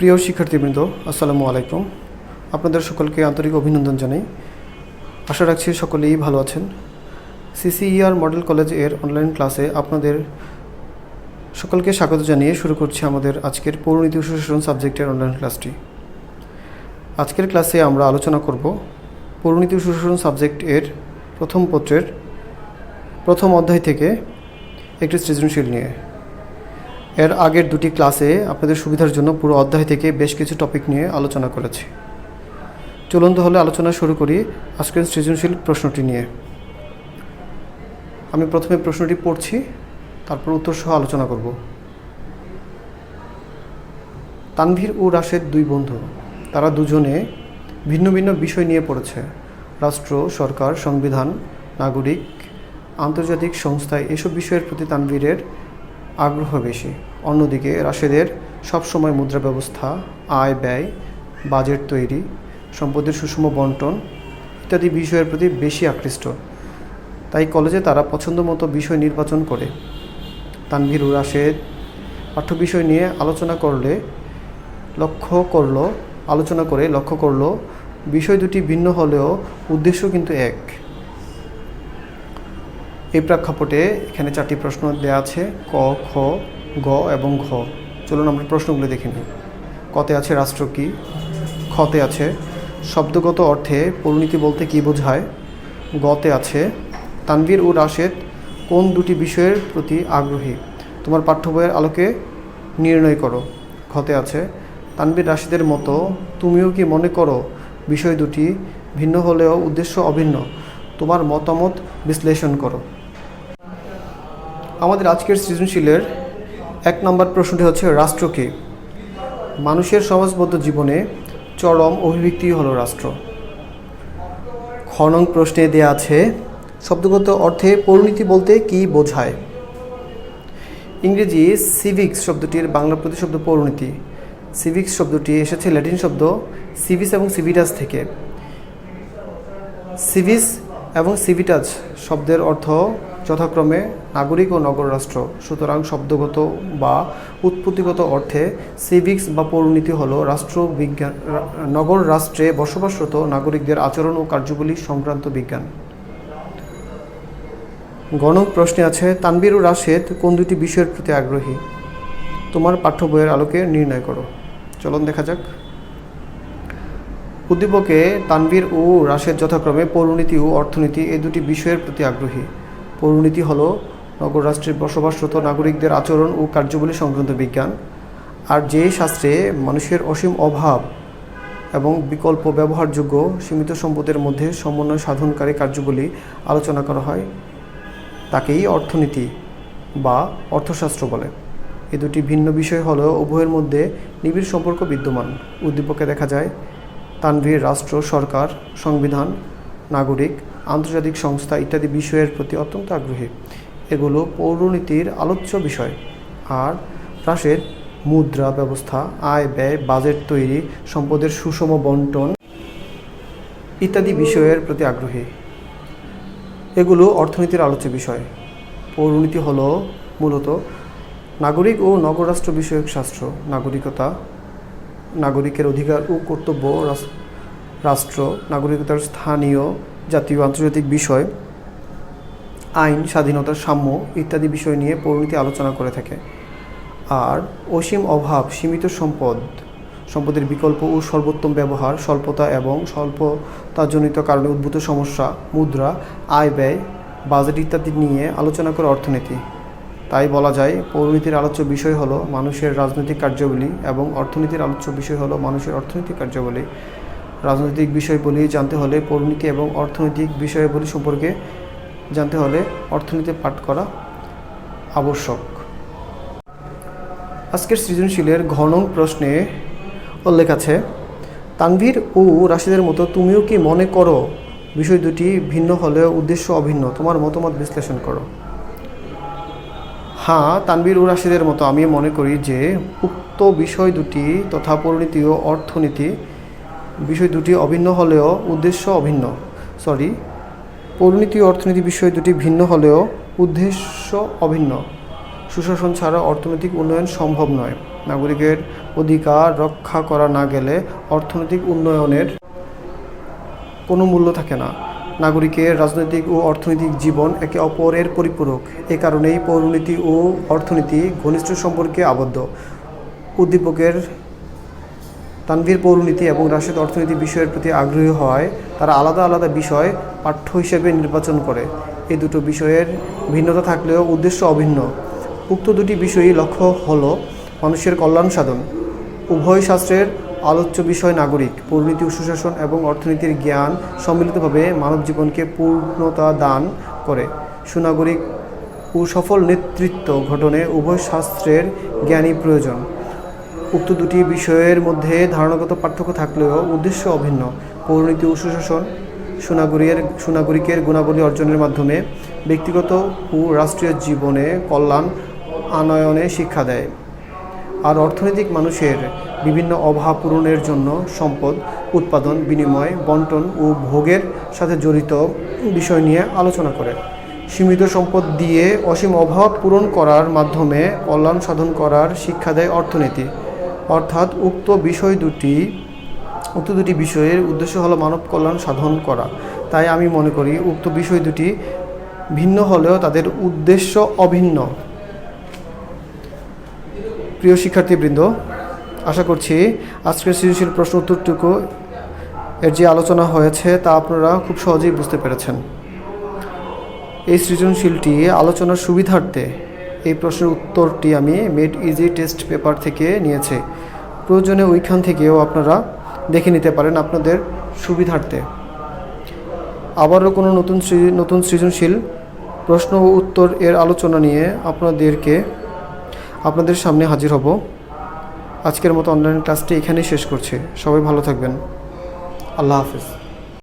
প্রিয় শিক্ষার্থীবৃন্দ, আসসালামু আলাইকুম। আপনাদের সকলকে আন্তরিক অভিনন্দন জানাই। আশা রাখছি সকলেই ভালো আছেন। সিসিইআর মডেল কলেজ এর অনলাইন ক্লাসে আপনাদের সকলকে স্বাগত জানিয়ে শুরু করছি আমাদের আজকের পৌরনীতি ও সুশাসন সাবজেক্টের অনলাইন ক্লাসটি। আজকের ক্লাসে আমরা আলোচনা করব পৌরনীতি ও সুশাসন সাবজেক্ট এর প্রথম পত্রের প্রথম অধ্যায় থেকে একটি সৃজনশীল নিয়ে। এর আগের দুটি ক্লাসে আপনাদের সুবিধার জন্য পুরো অধ্যায় থেকে বেশ কিছু টপিক নিয়ে আলোচনা করেছি। চলুন তাহলে আলোচনা শুরু করি আজকের সৃজনশীল প্রশ্নটি নিয়ে। আমি প্রথমে প্রশ্নটি পড়ছি, তারপর উত্তর সহ আলোচনা করব। তানভীর ও রাশেদ দুই বন্ধু। তারা দুজনে ভিন্ন ভিন্ন বিষয় নিয়ে পড়েছে। রাষ্ট্র, সরকার, সংবিধান, নাগরিক, আন্তর্জাতিক সংস্থায় এসব বিষয়ের প্রতি তানভীরের আগ্রহ বেশি। অন্যদিকে রাশেদের সবসময় মুদ্রা ব্যবস্থা, আয় ব্যয়, বাজেট তৈরি, সম্পদের সুষম বন্টন ইত্যাদি বিষয়ের প্রতি বেশি আকৃষ্ট। তাই কলেজে তারা পছন্দমতো বিষয় নির্বাচন করে। তানভীর ও রাশেদ পাঠ্য বিষয় নিয়ে আলোচনা করে লক্ষ্য করল বিষয় দুটি ভিন্ন হলেও উদ্দেশ্য কিন্তু এক। এই প্রেক্ষাপটে এখানে 4টি প্রশ্ন দেওয়া আছে, ক, খ, গ এবং ঘ। চলুন আমরা প্রশ্নগুলো দেখে নিই। কতে আছে রাষ্ট্র কী, খতে আছে শব্দগত অর্থে পৌরনীতি বলতে কী বোঝায়, গতে আছে তানভীর ও রাশেদ কোন দুটি বিষয়ের প্রতি আগ্রহী, তোমার পাঠ্য বইয়ের আলোকে নির্ণয় করো। ঘতে আছে তানভীর রাশেদের মতো তুমিও কি মনে করো বিষয় দুটি ভিন্ন হলেও উদ্দেশ্য অভিন্ন, তোমার মতামত বিশ্লেষণ করো। আমাদের আজকের সৃজনশীলের 1 নম্বর প্রশ্নটি হচ্ছে রাষ্ট্র কী। মানুষের সমাজবদ্ধ জীবনে চরম অভিব্যক্তি হলো রাষ্ট্র। খ নং প্রশ্নে দেয়া আছে শব্দগত অর্থে পৌরনীতি বলতে কী বোঝায়। ইংরেজি সিভিক্স শব্দটির বাংলা প্রতিশব্দ পৌরনীতি। সিভিক্স শব্দটি এসেছে ল্যাটিন শব্দ সিভিস এবং সিভিটাস থেকে। সিভিস এবং সিভিটাস শব্দের অর্থ যথাক্রমে নাগরিক ও নগর রাষ্ট্র। সুতরাং শব্দগত বা উৎপত্তিগত অর্থে সিভিক্স বা পৌরনীতি হল রাষ্ট্রবিজ্ঞান, নগর রাষ্ট্রে বসবাসরত নাগরিকদের আচরণ ও কার্যাবলী সংক্রান্ত বিজ্ঞান। গণ প্রশ্নে আছে তানভীর ও রাশেদ কোন দুটি বিষয়ের প্রতি আগ্রহী, তোমার পাঠ্য বইয়ের আলোকে নির্ণয় করো। চলুন দেখা যাক। উদ্দীপকে তানভীর ও রাশেদ যথাক্রমে পৌরনীতি ও অর্থনীতি এই দুটি বিষয়ের প্রতি আগ্রহী। পৌরনীতি হল নগর রাষ্ট্রে বসবাসরত নাগরিকদের আচরণ ও কার্যাবলী সংক্রান্ত বিজ্ঞান। আর যে শাস্ত্রে মানুষের অসীম অভাব এবং বিকল্প ব্যবহারযোগ্য সীমিত সম্পদের মধ্যে সমন্বয় সাধনকারী কার্যাবলী আলোচনা করা হয় তাকেই অর্থনীতি বা অর্থশাস্ত্র বলে। এ দুটি ভিন্ন বিষয় হলেও উভয়ের মধ্যে নিবিড় সম্পর্ক বিদ্যমান। উদ্দীপকে দেখা যায় তানভীর রাষ্ট্র, সরকার, সংবিধান, নাগরিক, আন্তর্জাতিক সংস্থা ইত্যাদি বিষয়ের প্রতি অত্যন্ত আগ্রহী। এগুলো পৌরনীতির আলোচ্য বিষয়। আর রাশেদ মুদ্রা ব্যবস্থা, আয় ব্যয়, বাজেট তৈরি, সম্পদের সুষম বন্টন ইত্যাদি বিষয়ের প্রতি আগ্রহী। এগুলো অর্থনীতির আলোচ্য বিষয়। পৌরনীতি হলো মূলত নাগরিক ও নগররাষ্ট্র বিষয়ক শাস্ত্র। নাগরিকতা, নাগরিকের অধিকার ও কর্তব্য, রাষ্ট্র, নাগরিকতার স্থানীয়, জাতীয়, আন্তর্জাতিক বিষয়, আইন, স্বাধীনতা, সাম্য ইত্যাদি বিষয় নিয়ে পৌরনীতি আলোচনা করে থাকে। আর অসীম অভাব, সীমিত সম্পদের বিকল্প ও সর্বোত্তম ব্যবহার, স্বল্পতা এবং স্বল্পতাজনিত কারণে উদ্ভূত সমস্যা, মুদ্রা, আয় ব্যয়, বাজেট ইত্যাদি নিয়ে আলোচনা করে অর্থনীতি। তাই বলা যায় পৌরনীতির আলোচ্য বিষয় হলো মানুষের রাজনৈতিক কার্যাবলী এবং অর্থনীতির আলোচ্য বিষয় হলো মানুষের অর্থনৈতিক কার্যাবলী। রাজনৈতিক বিষয়গুলি জানতে হলে পৌরনীতি এবং অর্থনৈতিক বিষয়গুলি সম্পর্কে জানতে হলে অর্থনীতি পাঠ করা আবশ্যক। আজকের সৃজনশীলের ঘ নং প্রশ্নে উল্লেখ আছে তানভীর ও রাশেদের মতো তুমিও কি মনে করো বিষয় দুটি ভিন্ন হলেও উদ্দেশ্য অভিন্ন, তোমার মতামত বিশ্লেষণ করো। হ্যাঁ, তানভীর ও রাশেদের মতো আমি মনে করি যে উক্ত বিষয় দুটি তথা পৌরনীতি ও অর্থনীতি বিষয় দুটি অভিন্ন হলেও উদ্দেশ্য অভিন্ন। পৌরনীতি ও অর্থনীতি বিষয় দুটি ভিন্ন হলেও উদ্দেশ্য অভিন্ন। সুশাসন ছাড়া অর্থনৈতিক উন্নয়ন সম্ভব নয়। নাগরিকের অধিকার রক্ষা করা না গেলে অর্থনৈতিক উন্নয়নের কোনো মূল্য থাকে না। নাগরিকের রাজনৈতিক ও অর্থনৈতিক জীবন একে অপরের পরিপূরক। এ কারণেই পৌরনীতি ও অর্থনীতি ঘনিষ্ঠ সম্পর্কে আবদ্ধ। উদ্দীপকের তানভীর পৌরনীতি এবং রাশেদ অর্থনীতি বিষয়ের প্রতি আগ্রহী হওয়ায় তারা আলাদা আলাদা বিষয় পাঠ্য হিসেবে নির্বাচন করে। এই দুটো বিষয়ের ভিন্নতা থাকলেও উদ্দেশ্য অভিন্ন। উক্ত দুটি বিষয়ই লক্ষ্য হল মানুষের কল্যাণ সাধন। উভয় শাস্ত্রের আলোচ্য বিষয় নাগরিক, পৌরনীতি ও সুশাসন এবং অর্থনীতির জ্ঞান সম্মিলিতভাবে মানব জীবনকে পূর্ণতা দান করে। সুনাগরিক ও সফল নেতৃত্ব গঠনে উভয় শাস্ত্রের জ্ঞানই প্রয়োজন। উক্ত দুটি বিষয়ের মধ্যে ধারণাগত পার্থক্য থাকলেও উদ্দেশ্য অভিন্ন। পৌরনীতি ও সুশাসন সুনাগরিকের গুণাবলী অর্জনের মাধ্যমে ব্যক্তিগত ও রাষ্ট্রীয় জীবনে কল্যাণ আনয়নে শিক্ষা দেয়, আর অর্থনৈতিক মানুষের বিভিন্ন অভাব পূরণের জন্য সম্পদ উৎপাদন, বিনিময়, বন্টন ও ভোগের সাথে জড়িত বিষয় নিয়ে আলোচনা করে। সীমিত সম্পদ দিয়ে অসীম অভাব পূরণ করার মাধ্যমে কল্যাণ সাধন করার শিক্ষা দেয় অর্থনীতি। অর্থাৎ উক্ত দুটি বিষয়ের উদ্দেশ্য হলো মানব কল্যাণ সাধন করা। তাই আমি মনে করি উক্ত বিষয় দুটি ভিন্ন হলেও তাদের উদ্দেশ্য অভিন্ন। প্রিয় শিক্ষার্থীবৃন্দ, আশা করছি আজকের সৃজনশীল প্রশ্ন উত্তরটুকু এর যে আলোচনা হয়েছে তা আপনারা খুব সহজেই বুঝতে পেরেছেন। এই সৃজনশীলটি আলোচনার সুবিধার্থে এই প্রশ্নের উত্তরটি আমি মেড ইজি টেস্ট পেপার থেকে নিয়েছি। প্রয়োজনে ওইখান থেকেও আপনারা দেখে নিতে পারেন আপনাদের সুবিধার্থে। আবারও কোনো নতুন সৃজনশীল প্রশ্ন ও উত্তর এর আলোচনা নিয়ে আপনাদের সামনে হাজির হব। আজকের মতো অনলাইন ক্লাসটি এখানেই শেষ করছি। সবাই ভালো থাকবেন। আল্লাহ হাফেজ।